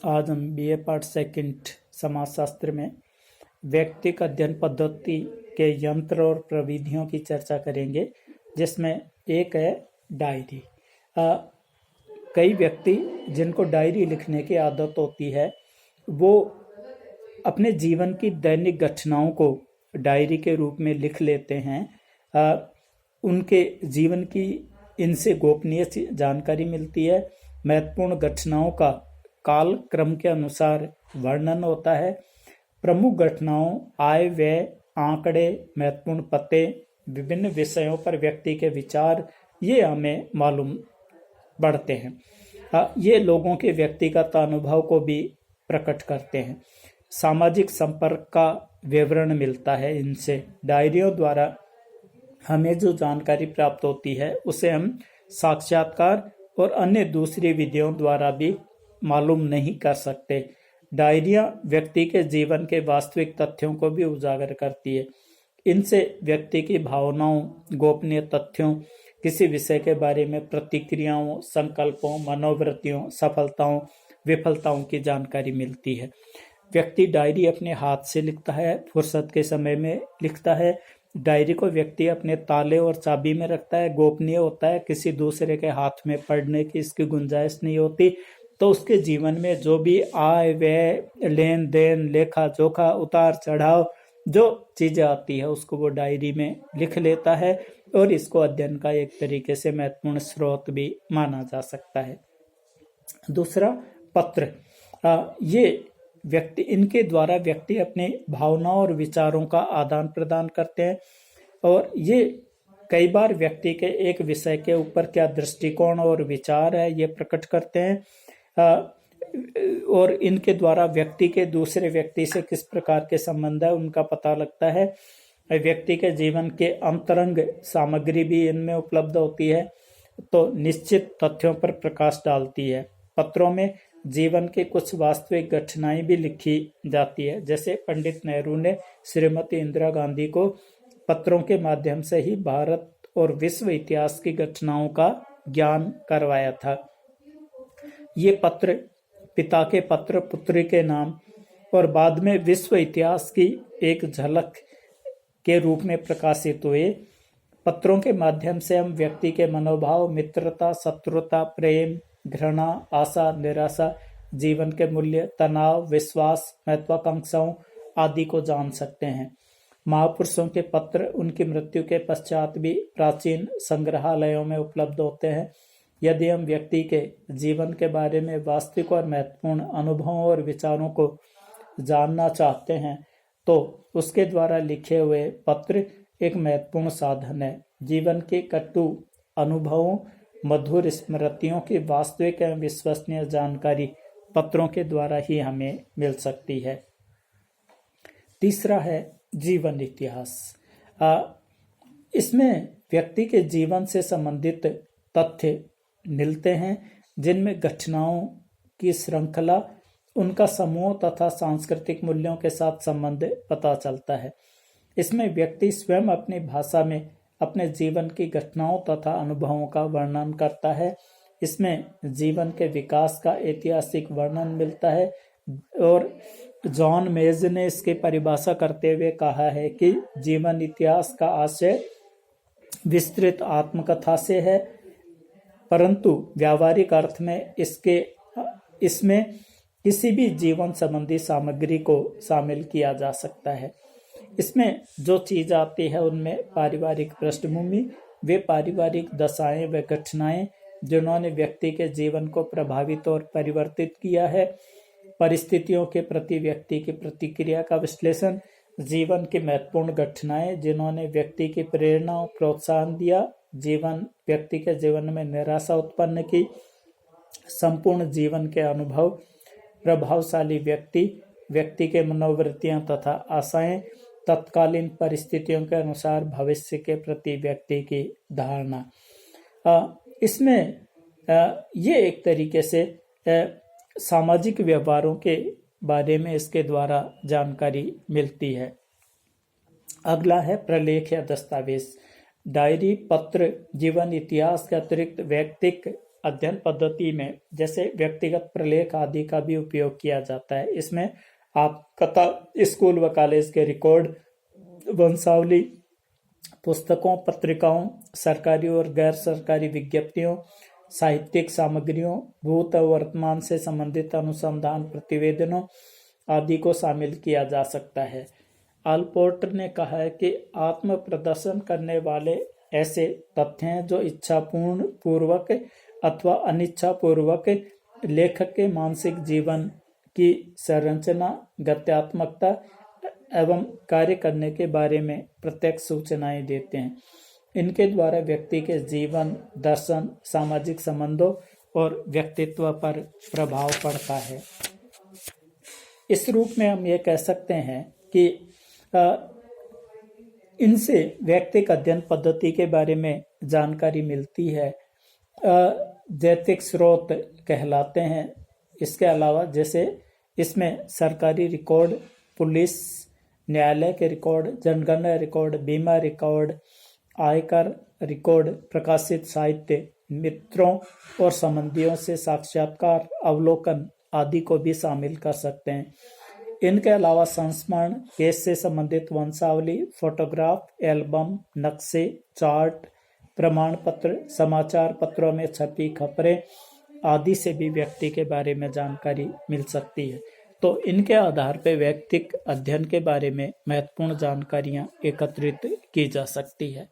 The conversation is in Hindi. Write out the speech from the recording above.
आज हम बीए पार्ट सेकंड समाजशास्त्र में व्यक्तिक अध्ययन पद्धति के यंत्र और प्रविधियों की चर्चा करेंगे, जिसमें एक है डायरी। कई व्यक्ति जिनको डायरी लिखने की आदत होती है, वो अपने जीवन की दैनिक घटनाओं को डायरी के रूप में लिख लेते हैं। उनके जीवन की इनसे गोपनीय जानकारी मिलती है। महत्वपूर्ण घटनाओं का काल क्रम के अनुसार वर्णन होता है। प्रमुख घटनाओं, आय व्यय, आंकड़े, महत्वपूर्ण पते, विभिन्न विषयों पर व्यक्ति के विचार, ये हमें मालूम पड़ते हैं। ये लोगों के व्यक्तिगत अनुभव को भी प्रकट करते हैं। सामाजिक संपर्क का विवरण मिलता है इनसे। डायरियों द्वारा हमें जो जानकारी प्राप्त होती है उसे हम साक्षात्कार और अन्य दूसरी विधियों द्वारा भी मालूम नहीं कर सकते। डायरियां व्यक्ति के जीवन के वास्तविक तथ्यों को भी उजागर करती है। इनसे व्यक्ति की भावनाओं, गोपनीय तथ्यों, किसी विषय के बारे में प्रतिक्रियाओं, संकल्पों, मनोवृत्तियों, सफलताओं, विफलताओं की जानकारी मिलती है। व्यक्ति डायरी अपने हाथ से लिखता है, फुर्सत के समय में लिखता है। डायरी को व्यक्ति अपने ताले और चाबी में रखता है, गोपनीय होता है, किसी दूसरे के हाथ में पढ़ने की इसकी गुंजाइश नहीं होती। तो उसके जीवन में जो भी आय व्यय, लेन देन, लेखा जोखा, उतार चढ़ाव, जो चीजें आती है उसको वो डायरी में लिख लेता है, और इसको अध्ययन का एक तरीके से महत्वपूर्ण स्रोत भी माना जा सकता है। दूसरा, पत्र। ये व्यक्ति, इनके द्वारा व्यक्ति अपने भावनाओं और विचारों का आदान प्रदान करते हैं, और ये कई बार व्यक्ति के एक विषय के ऊपर क्या दृष्टिकोण और विचार है ये प्रकट करते हैं। और इनके द्वारा व्यक्ति के दूसरे व्यक्ति से किस प्रकार के संबंध है उनका पता लगता है। व्यक्ति के जीवन के अंतरंग सामग्री भी इनमें उपलब्ध होती है, तो निश्चित तथ्यों पर प्रकाश डालती है। पत्रों में जीवन की कुछ वास्तविक घटनाएं भी लिखी जाती है। जैसे पंडित नेहरू ने श्रीमती इंदिरा गांधी को पत्रों के माध्यम से ही भारत और विश्व इतिहास की घटनाओं का ज्ञान करवाया था। ये पत्र पिता के पत्र पुत्री के नाम और बाद में विश्व इतिहास की एक झलक के रूप में प्रकाशित हुए। पत्रों के माध्यम से हम व्यक्ति के मनोभाव, मित्रता, शत्रुता, प्रेम, घृणा, आशा, निराशा, जीवन के मूल्य, तनाव, विश्वास, महत्वाकांक्षाओं आदि को जान सकते हैं। महापुरुषों के पत्र उनकी मृत्यु के पश्चात भी प्राचीन संग्रहालयों में उपलब्ध होते हैं। यदि हम व्यक्ति के जीवन के बारे में वास्तविक और महत्वपूर्ण अनुभवों और विचारों को जानना चाहते हैं, तो उसके द्वारा लिखे हुए पत्र एक महत्वपूर्ण साधन है। जीवन के कटु अनुभवों, मधुर स्मृतियों की वास्तविक एवं विश्वसनीय जानकारी पत्रों के द्वारा ही हमें मिल सकती है। तीसरा है जीवन इतिहास। इसमें व्यक्ति के जीवन से संबंधित तथ्य मिलते हैं, जिनमें घटनाओं की श्रृंखला, उनका समूह तथा सांस्कृतिक मूल्यों के साथ संबंध पता चलता है। इसमें व्यक्ति स्वयं अपनी भाषा में अपने जीवन की घटनाओं तथा अनुभवों का वर्णन करता है। इसमें जीवन के विकास का ऐतिहासिक वर्णन मिलता है, और जॉन मेज ने इसकी परिभाषा करते हुए कहा है कि जीवन इतिहास का आशय विस्तृत आत्मकथा से है, परंतु व्यावहारिक अर्थ में इसमें किसी भी जीवन संबंधी सामग्री को शामिल किया जा सकता है। इसमें जो चीज आती है उनमें पारिवारिक पृष्ठभूमि, वे पारिवारिक दशाएं व घटनाएं जिन्होंने व्यक्ति के जीवन को प्रभावित और परिवर्तित किया है, परिस्थितियों के प्रति व्यक्ति की प्रतिक्रिया का विश्लेषण, जीवन की महत्वपूर्ण घटनाएं जिन्होंने व्यक्ति की प्रेरणा और प्रोत्साहन दिया, व्यक्ति के जीवन में निराशा उत्पन्न की, संपूर्ण जीवन के अनुभव, प्रभावशाली व्यक्ति के मनोवृत्तियां तथा आशाएं, तत्कालीन परिस्थितियों के अनुसार भविष्य के प्रति व्यक्ति की धारणा। इसमें ये एक तरीके से सामाजिक व्यवहारों के बारे में इसके द्वारा जानकारी मिलती है। अगला है प्रलेख या दस्तावेज। डायरी, पत्र, जीवन इतिहास के अतिरिक्त व्यक्तिक अध्ययन पद्धति में जैसे व्यक्तिगत प्रलेख आदि का भी उपयोग किया जाता है। इसमें आप कथा, स्कूल व कॉलेज के रिकॉर्ड, वंशावली, पुस्तकों, पत्रिकाओं, सरकारी और गैर सरकारी विज्ञप्तियों, साहित्यिक सामग्रियों, भूत और वर्तमान से संबंधित अनुसंधान प्रतिवेदनों आदि को शामिल किया जा सकता है। आलपोर्टर ने कहा है कि आत्म प्रदर्शन करने वाले ऐसे तथ्य हैं जो इच्छापूर्ण पूर्वक अथवा अनिच्छा पूर्वक लेखक के मानसिक जीवन की संरचना, गत्यात्मकता एवं कार्य करने के बारे में प्रत्यक्ष सूचनाएं देते हैं। इनके द्वारा व्यक्ति के जीवन, दर्शन, सामाजिक संबंधों और व्यक्तित्व पर प्रभाव पड़ता है। इस रूप में हम ये कह सकते हैं कि इनसे व्यक्तिक अध्ययन पद्धति के बारे में जानकारी मिलती है, जैतिक स्रोत कहलाते हैं। इसके अलावा जैसे इसमें सरकारी रिकॉर्ड, पुलिस, न्यायालय के रिकॉर्ड, जनगणना रिकॉर्ड, बीमा रिकॉर्ड, आयकर रिकॉर्ड, प्रकाशित साहित्य, मित्रों और संबंधियों से साक्षात्कार, अवलोकन आदि को भी शामिल कर सकते हैं। इनके अलावा संस्मरण, केस से संबंधित वंशावली, फोटोग्राफ, एल्बम, नक्शे, चार्ट, प्रमाण पत्र, समाचार पत्रों में छपी खबरें आदि से भी व्यक्ति के बारे में जानकारी मिल सकती है। तो इनके आधार पर व्यक्तिक अध्ययन के बारे में महत्वपूर्ण जानकारियां एकत्रित की जा सकती है।